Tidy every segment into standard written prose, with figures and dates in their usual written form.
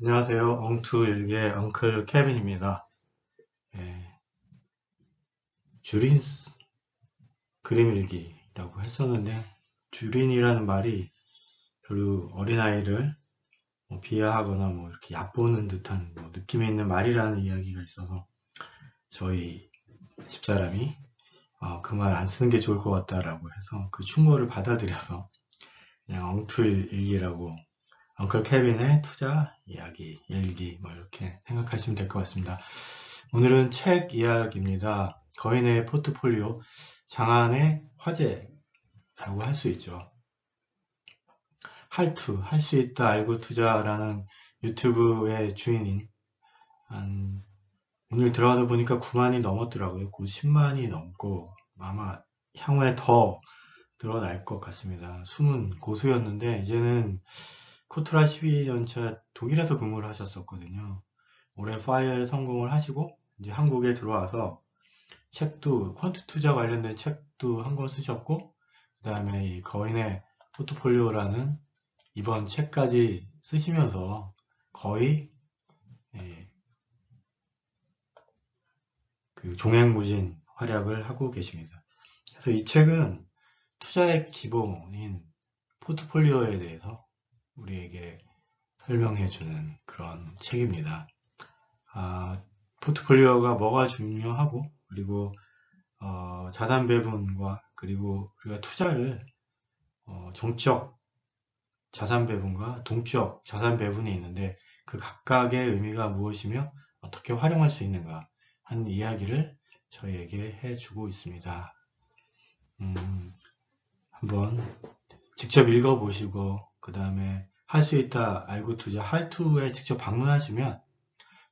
안녕하세요. 엉투일기의 엉클 케빈입니다. 예, 주린 그림일기라고 했었는데 주린이라는 말이 별로 어린아이를 비하하거나 이렇게 얕보는 듯한 느낌이 있는 말이라는 이야기가 있어서 저희 집사람이 그 말 안 쓰는 게 좋을 것 같다라고 해서 그 충고를 받아들여서 그냥 엉투일기라고 엉클 케빈의 투자 이야기, 일기 이렇게 생각하시면 될 것 같습니다. 오늘은 책 이야기입니다. 거인의 포트폴리오, 장안의 화제라고 할 수 있죠. 할투, 할 수 있다 알고 투자라는 유튜브의 주인인 오늘 들어가다 보니까 9만이 넘었더라고요. 곧 10만이 넘고 아마 향후에 더 늘어날 것 같습니다. 숨은 고수였는데 이제는 코트라 12년차 독일에서 근무를 하셨었거든요. 올해 파이어에 성공을 하시고 이제 한국에 들어와서 책도 퀀트 투자 관련된 책도 한 권 쓰셨고 그 다음에 이 거인의 포트폴리오라는 이번 책까지 쓰시면서 거의 그 종횡무진 활약을 하고 계십니다. 그래서 이 책은 투자의 기본인 포트폴리오에 대해서 우리에게 설명해주는 그런 책입니다. 포트폴리오가 뭐가 중요하고 그리고 자산 배분과 그리고 우리가 투자를 정적 자산 배분과 동적 자산 배분이 있는데 그 각각의 의미가 무엇이며 어떻게 활용할 수 있는가 하는 이야기를 저희에게 해주고 있습니다. 한번 직접 읽어보시고 그 다음에 할 수 있다 알고 투자 할투에 직접 방문하시면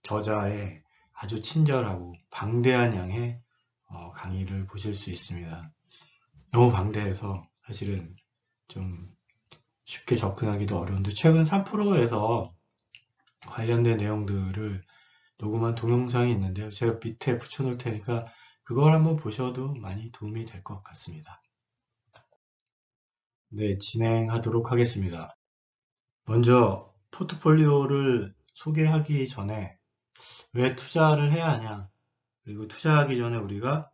저자의 아주 친절하고 방대한 양의 강의를 보실 수 있습니다. 너무 방대해서 사실은 좀 쉽게 접근하기도 어려운데 최근 3프로에서 관련된 내용들을 녹음한 동영상이 있는데요. 제가 밑에 붙여놓을 테니까 그걸 한번 보셔도 많이 도움이 될 것 같습니다. 네, 진행하도록 하겠습니다. 먼저 포트폴리오를 소개하기 전에 왜 투자를 해야 하냐, 그리고 투자하기 전에 우리가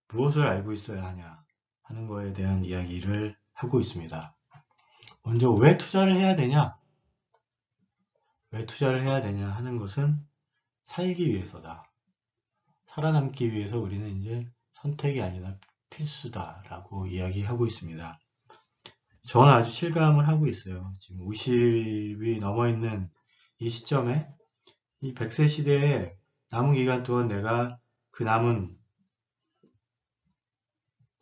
무엇을 알고 있어야 하냐 하는 거에 대한 이야기를 하고 있습니다. 먼저 왜 투자를 해야 되냐? 왜 투자를 해야 되냐 하는 것은 살기 위해서다. 살아남기 위해서 우리는 이제 선택이 아니라 필수다라고 이야기하고 있습니다. 저는 아주 실감을 하고 있어요. 지금 50이 넘어 있는 이 시점에 이 100세 시대에 남은 기간 동안 내가 그 남은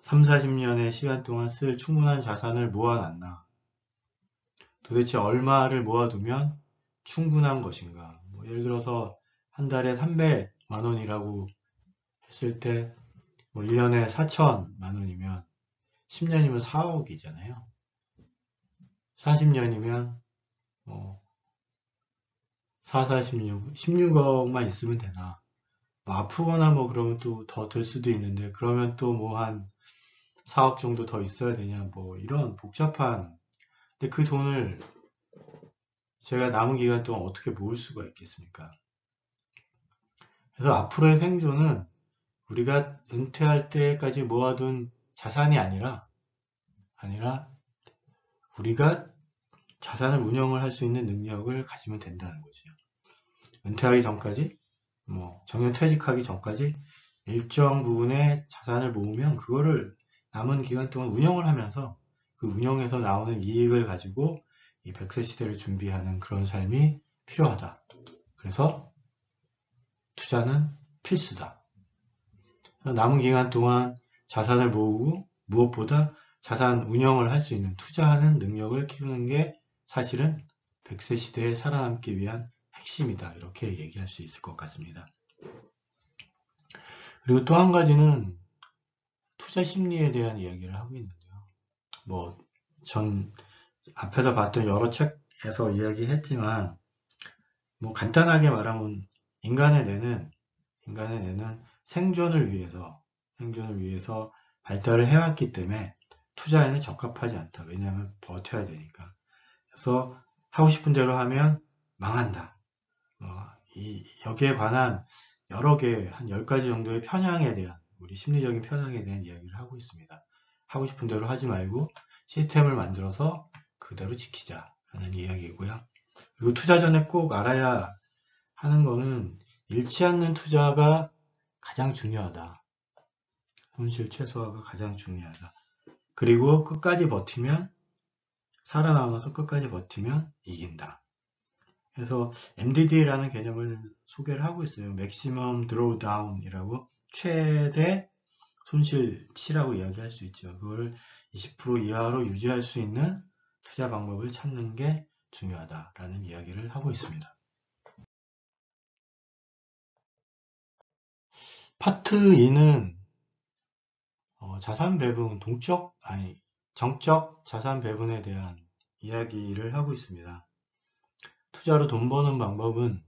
3, 40년의 시간 동안 쓸 충분한 자산을 모아놨나? 도대체 얼마를 모아두면 충분한 것인가? 예를 들어서 한 달에 300만 원이라고 했을 때 1년에 4천만 원이면 10년이면 4억이잖아요. 40년이면 4, 46, 16억만 있으면 되나? 아프거나 그러면 또 더 들 수도 있는데 그러면 또 한 4억 정도 더 있어야 되냐? 이런 복잡한 근데 그 돈을 제가 남은 기간 동안 어떻게 모을 수가 있겠습니까? 그래서 앞으로의 생존은 우리가 은퇴할 때까지 모아둔 자산이 아니라 우리가 자산을 운영을 할 수 있는 능력을 가지면 된다는 거죠. 은퇴하기 전까지, 정년 퇴직하기 전까지 일정 부분의 자산을 모으면 그거를 남은 기간 동안 운영을 하면서 그 운영에서 나오는 이익을 가지고 이 100세 시대를 준비하는 그런 삶이 필요하다. 그래서 투자는 필수다. 남은 기간 동안 자산을 모으고 무엇보다 자산 운영을 할 수 있는 투자하는 능력을 키우는 게 사실은 100세 시대에 살아남기 위한 핵심이다. 이렇게 얘기할 수 있을 것 같습니다. 그리고 또 한 가지는 투자 심리에 대한 이야기를 하고 있는데요. 전 앞에서 봤던 여러 책에서 이야기했지만 간단하게 말하면 인간의 뇌는 생존을 위해서 발달을 해왔기 때문에 투자에는 적합하지 않다. 왜냐하면 버텨야 되니까. 그래서 하고 싶은 대로 하면 망한다. 여기에 관한 여러 개, 한 10가지 정도의 편향에 대한, 우리 심리적인 편향에 대한 이야기를 하고 있습니다. 하고 싶은 대로 하지 말고 시스템을 만들어서 그대로 지키자라는 이야기고요. 그리고 투자 전에 꼭 알아야 하는 거는 잃지 않는 투자가 가장 중요하다. 손실 최소화가 가장 중요하다. 그리고 끝까지 버티면, 살아남아서 끝까지 버티면 이긴다. 그래서 MDD라는 개념을 소개를 하고 있어요. Maximum Drawdown이라고, 최대 손실치라고 이야기할 수 있죠. 그걸 20% 이하로 유지할 수 있는 투자 방법을 찾는 게 중요하다라는 이야기를 하고 있습니다. 파트 2는 자산 배분, 정적 자산 배분에 대한 이야기를 하고 있습니다. 투자로 돈 버는 방법은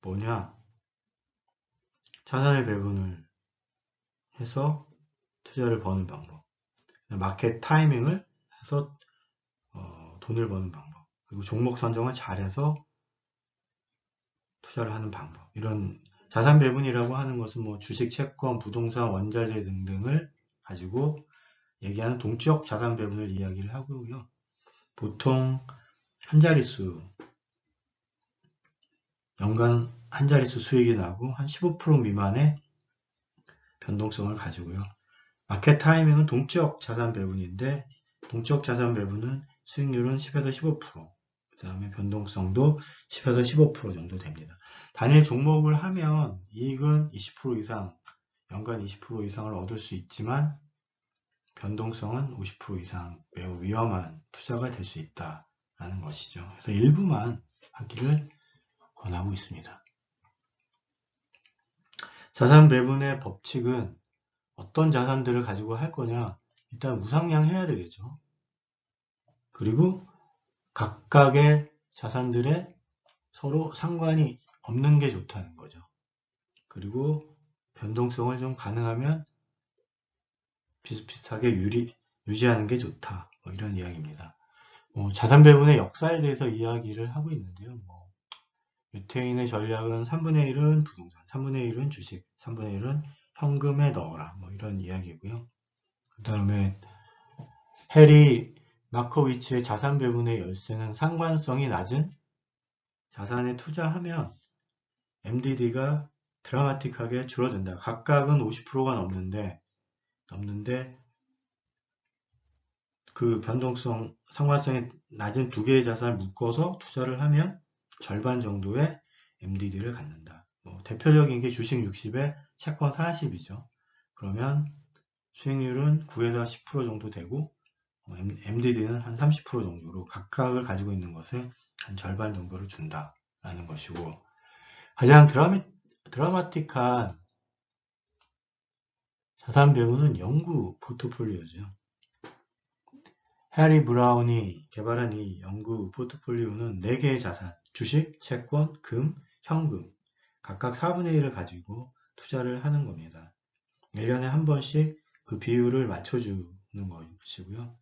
뭐냐? 자산의 배분을 해서 투자를 버는 방법. 마켓 타이밍을 해서 돈을 버는 방법. 그리고 종목 선정을 잘해서 투자를 하는 방법. 이런 자산 배분이라고 하는 것은 뭐 주식, 채권, 부동산, 원자재 등등을 가지고 얘기하는 동적 자산 배분을 이야기를 하고요. 보통 한 자릿수, 연간 한 자릿수 수익이 나고 한 15% 미만의 변동성을 가지고요. 마켓 타이밍은 동적 자산 배분인데, 동적 자산 배분은 수익률은 10에서 15%, 그 다음에 변동성도 10에서 15% 정도 됩니다. 단일 종목을 하면 이익은 20% 이상, 연간 20% 이상을 얻을 수 있지만 변동성은 50% 이상, 매우 위험한 투자가 될 수 있다라는 것이죠. 그래서 일부만 하기를 권하고 있습니다. 자산 배분의 법칙은 어떤 자산들을 가지고 할 거냐, 일단 우상향해야 되겠죠. 그리고 각각의 자산들에 서로 상관이 없는 게 좋다는 거죠. 그리고 변동성을 좀 가능하면 비슷비슷하게 유지하는 게 좋다. 뭐 이런 이야기입니다. 자산 배분의 역사에 대해서 이야기를 하고 있는데요. 유태인의 전략은 3분의 1은 부동산, 3분의 1은 주식, 3분의 1은 현금에 넣어라. 뭐 이런 이야기고요. 그 다음에 해리 마커위츠의 자산 배분의 열쇠는 상관성이 낮은 자산에 투자하면 MDD가 드라마틱하게 줄어든다. 각각은 50%가 넘는데 그 변동성, 상관성이 낮은 두 개의 자산을 묶어서 투자를 하면 절반 정도의 MDD를 갖는다. 대표적인 게 주식 60에 채권 40이죠. 그러면 수익률은 9에서 10% 정도 되고 MDD는 한 30% 정도로 각각을 가지고 있는 것에 한 절반 정도를 준다라는 것이고, 가장 드라마틱한 자산 배분은 영구 포트폴리오죠. 해리 브라운이 개발한 이 영구 포트폴리오는 4개의 자산, 주식, 채권, 금, 현금 각각 4분의 1을 가지고 투자를 하는 겁니다. 1년에 한 번씩 그 비율을 맞춰주는 것이고요.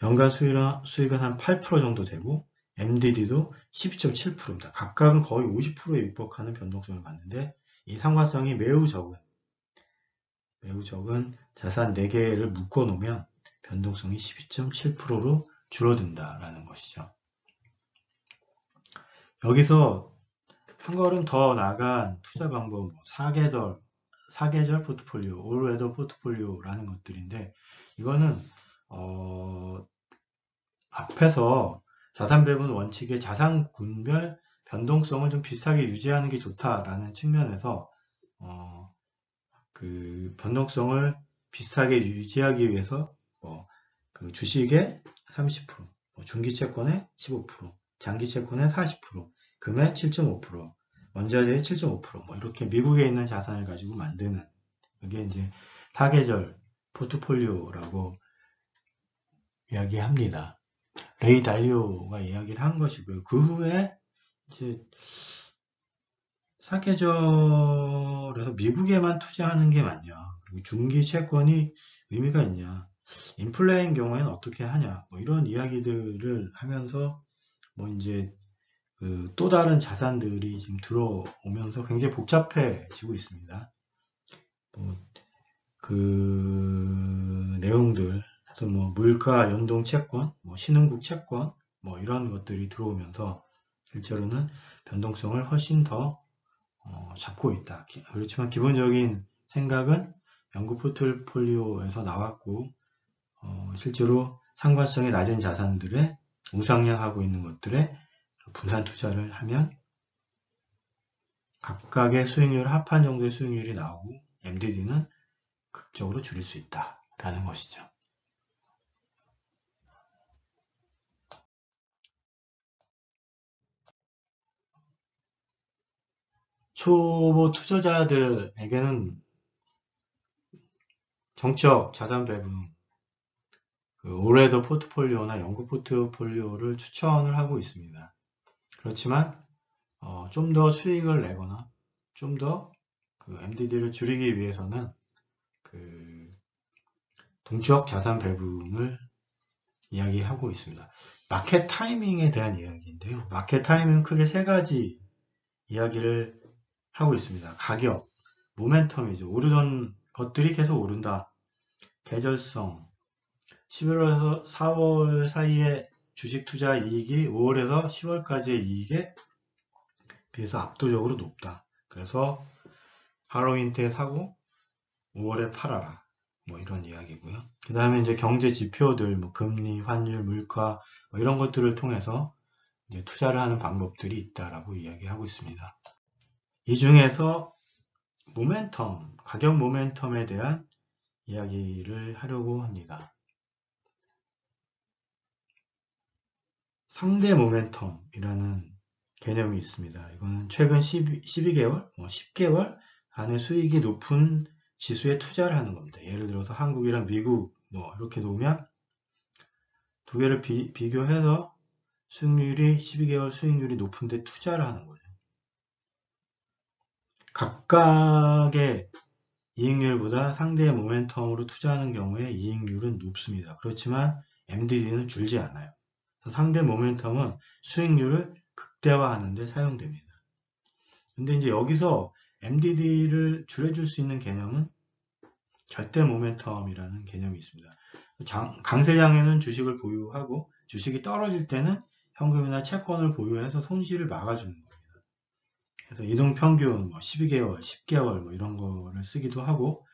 연간 수익은 한 8% 정도 되고 MDD도 12.7%입니다. 각각은 거의 50%에 육박하는 변동성을 갖는데, 이 상관성이 매우 적은 자산 4개를 묶어 놓으면 변동성이 12.7%로 줄어든다라는 것이죠. 여기서 한 걸음 더 나간 투자 방법, 4계절 포트폴리오, 올웨더 포트폴리오라는 것들인데, 이거는 앞에서 자산 배분 원칙의 자산 군별 변동성을 좀 비슷하게 유지하는 게 좋다라는 측면에서 그 변동성을 비슷하게 유지하기 위해서 그 주식의 30%, 중기채권의 15%, 장기채권의 40%, 금의 7.5%, 원자재의 7.5%, 이렇게 미국에 있는 자산을 가지고 만드는, 이게 이제 타계절 포트폴리오라고 이야기합니다. 레이 달리오가 이야기를 한 것이고요. 그 후에 이제 사계절에서 미국에만 투자하는 게 맞냐, 그리고 중기 채권이 의미가 있냐, 인플레인 경우에는 어떻게 하냐, 이런 이야기들을 하면서 이제 또 다른 자산들이 지금 들어오면서 굉장히 복잡해지고 있습니다. 그 내용들, 그래서 뭐 물가 연동 채권, 뭐 신흥국 채권, 뭐 이런 것들이 들어오면서 실제로는 변동성을 훨씬 더 잡고 있다. 그렇지만 기본적인 생각은 연구 포트폴리오에서 나왔고, 실제로 상관성이 낮은 자산들에 우상향하고 있는 것들에 분산 투자를 하면 각각의 수익률 합한 정도의 수익률이 나오고 MDD는 극적으로 줄일 수 있다라는 것이죠. 초보 투자자들에게는 정적 자산 배분, 올해도 포트폴리오나 연구 포트폴리오를 추천을 하고 있습니다. 그렇지만 좀 더 수익을 내거나 좀 더 MDD를 줄이기 위해서는 동적 자산 배분을 이야기하고 있습니다. 마켓 타이밍에 대한 이야기인데요. 마켓 타이밍은 크게 세 가지 이야기를 하고 있습니다. 가격, 모멘텀이죠. 오르던 것들이 계속 오른다. 계절성, 11월에서 4월 사이에 주식 투자 이익이 5월에서 10월까지의 이익에 비해서 압도적으로 높다. 그래서 할로윈 때 사고 5월에 팔아라. 뭐 이런 이야기고요. 그 다음에 이제 경제 지표들, 뭐 금리, 환율, 물가 뭐 이런 것들을 통해서 이제 투자를 하는 방법들이 있다라고 이야기하고 있습니다. 이 중에서 모멘텀, 가격 모멘텀에 대한 이야기를 하려고 합니다. 상대 모멘텀이라는 개념이 있습니다. 이거는 최근 12개월, 10개월 안에 수익이 높은 지수에 투자를 하는 겁니다. 예를 들어서 한국이랑 미국 뭐 이렇게 놓으면 두 개를 비교해서 수익률이 12개월 수익률이 높은데 투자를 하는 거죠. 각각의 이익률보다 상대의 모멘텀으로 투자하는 경우에 이익률은 높습니다. 그렇지만 MDD는 줄지 않아요. 상대 모멘텀은 수익률을 극대화하는 데 사용됩니다. 근데 이제 여기서 MDD를 줄여줄 수 있는 개념은 절대 모멘텀이라는 개념이 있습니다. 강세장에는 주식을 보유하고 주식이 떨어질 때는 현금이나 채권을 보유해서 손실을 막아주는 겁니다. 그래서 이동평균 뭐 12개월, 10개월 뭐 이런 거를 쓰기도 하고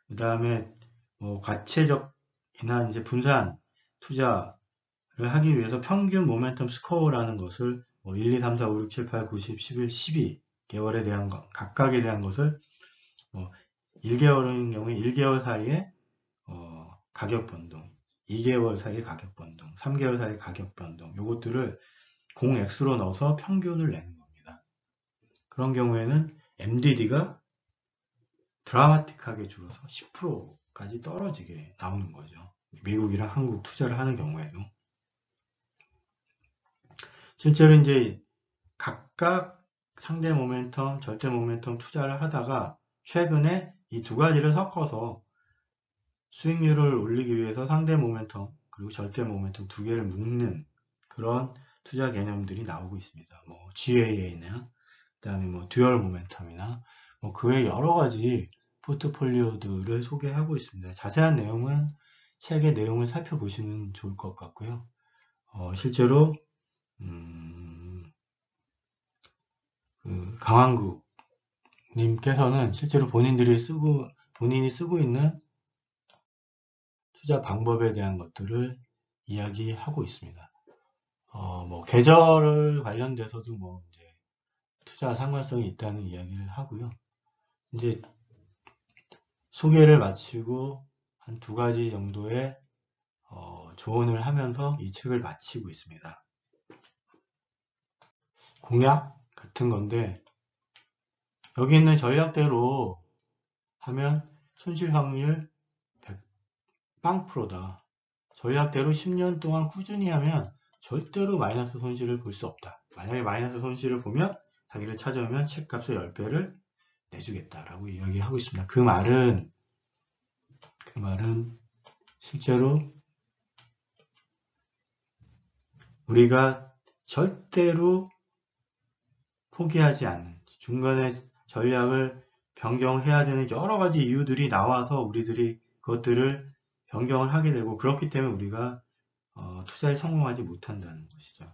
그 다음에 뭐 과체적이나 이제 분산 투자를 하기 위해서 평균 모멘텀 스코어라는 것을 뭐 1, 2, 3, 4, 5, 6, 7, 8, 9, 10, 11, 12개월에 대한 것, 각각에 대한 것을 뭐 1개월인 경우에 1개월 사이에 가격 변동, 2개월 사이에 가격 변동, 3개월 사이에 가격 변동, 요것들을 공X로 넣어서 평균을 내는 겁니다. 그런 경우에는 MDD가 드라마틱하게 줄어서 10%까지 떨어지게 나오는 거죠. 미국이랑 한국 투자를 하는 경우에도. 실제로 이제 각각 상대 모멘텀, 절대 모멘텀 투자를 하다가 최근에 이 두 가지를 섞어서 수익률을 올리기 위해서 상대 모멘텀 그리고 절대 모멘텀 두 개를 묶는 그런 투자 개념들이 나오고 있습니다. 뭐 GAA나 그다음에 뭐 듀얼 모멘텀이나 뭐 그 외 여러 가지 포트폴리오들을 소개하고 있습니다. 자세한 내용은 책의 내용을 살펴보시면 좋을 것 같고요. 실제로 강한국 님께서는 실제로 본인이 쓰고 있는 투자 방법에 대한 것들을 이야기하고 있습니다. 뭐 계절 관련돼서도 뭐 이제 투자 상관성이 있다는 이야기를 하고요. 이제 소개를 마치고 한 두 가지 정도의 조언을 하면서 이 책을 마치고 있습니다. 공약 같은 건데 여기 있는 전략대로 하면 손실 확률 100%다. 전략대로 10년 동안 꾸준히 하면 절대로 마이너스 손실을 볼 수 없다. 만약에 마이너스 손실을 보면 자기를 찾아오면 책값의 10배를 내주겠다라고 이야기하고 있습니다. 그 말은 실제로 우리가 절대로 포기하지 않는, 중간에 전략을 변경해야 되는 여러 가지 이유들이 나와서 우리들이 그것들을 변경을 하게 되고, 그렇기 때문에 우리가 투자에 성공하지 못한다는 것이죠.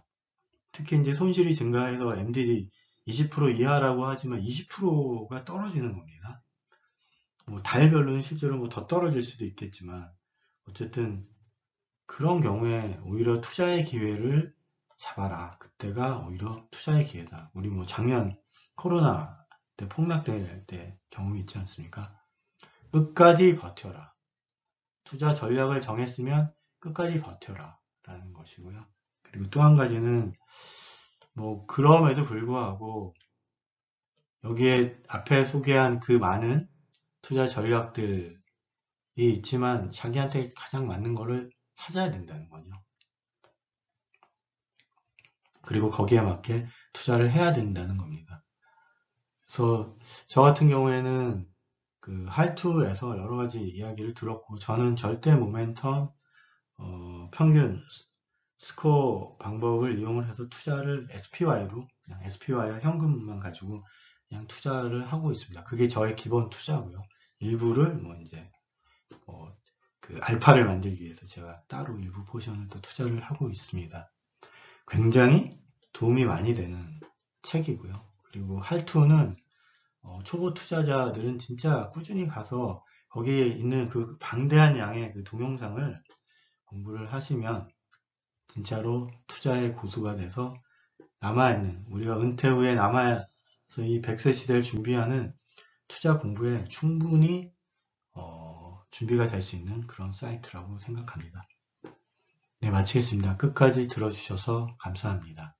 특히 이제 손실이 증가해서 MDD 20% 이하라고 하지만 20%가 떨어지는 겁니다. 뭐 달별로는 실제로 뭐 더 떨어질 수도 있겠지만, 어쨌든 그런 경우에 오히려 투자의 기회를 잡아라. 그때가 오히려 투자의 기회다. 우리 뭐 작년 코로나 때 폭락될 때 경험이 있지 않습니까? 끝까지 버텨라. 투자 전략을 정했으면 끝까지 버텨라. 라는 것이고요. 그리고 또 한 가지는 뭐 그럼에도 불구하고 여기에 앞에 소개한 그 많은 투자 전략들이 있지만 자기한테 가장 맞는 거를 찾아야 된다는 거죠. 그리고 거기에 맞게 투자를 해야 된다는 겁니다. 그래서 저 같은 경우에는 그 할투에서 여러 가지 이야기를 들었고, 저는 절대 모멘텀 평균 스코어 방법을 이용을 해서 투자를 SPY로 그냥 SPY와 현금만 가지고 그냥 투자를 하고 있습니다. 그게 저의 기본 투자고요. 일부를 뭐 이제 그 알파를 만들기 위해서 제가 따로 일부 포션을 또 투자를 하고 있습니다. 굉장히 도움이 많이 되는 책이고요. 그리고 할투는 초보 투자자들은 진짜 꾸준히 가서 거기에 있는 그 방대한 양의 그 동영상을 공부를 하시면 진짜로 투자의 고수가 돼서 남아있는, 우리가 은퇴 후에 남아서 이 100세 시대를 준비하는 투자 공부에 충분히 준비가 될 수 있는 그런 사이트라고 생각합니다. 네, 마치겠습니다. 끝까지 들어주셔서 감사합니다.